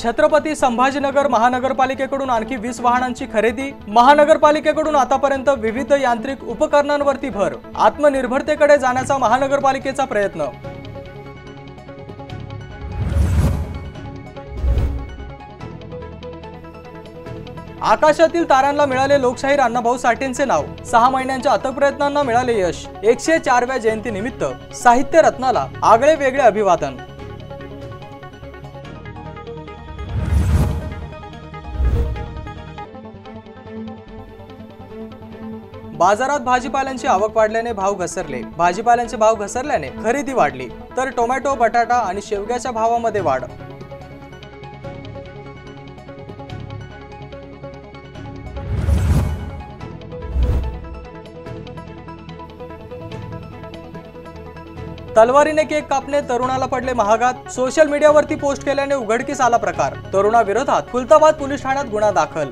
छत्रपती संभाजीनगर महानगरपालिकेकडून आणखी 20 वाहनांची खरेदी। महानगरपालिकेकडून आतापर्यंत विविध यांत्रिक उपकरणांवरती भर। आत्मनिर्भरतेकडे जाण्याचा महानगरपालिकेचा प्रयत्न। आकाशातील ताऱ्यांना मिळाले लोकशाहीर अण्णाभाऊ साठेंचे नाव। 6 महिन्यांच्या अथक प्रयत्नांना मिळाले यश। 104व्या जयंतीनिमित्त साहित्य रत्नाला आगळे वेगळे अभिवादन। बाजारात भाजीपाल्यांची आवक वाढल्याने भाव घसरले। भाजीपाल्यांचे भाव घसरल्याने खरेदी वाढली, तर टोमॅटो, बटाटा आणि शेवग्याच्या भावामध्ये वाढ। तलवारीने केक कापणे, तरुणाला पडले महागात। सोशल मीडियावरती पोस्ट केल्याने उघडकीस आला प्रकार। तरुणाविरोधात खुलताबाद पोलीस ठाण्यात गुन्हा दाखल।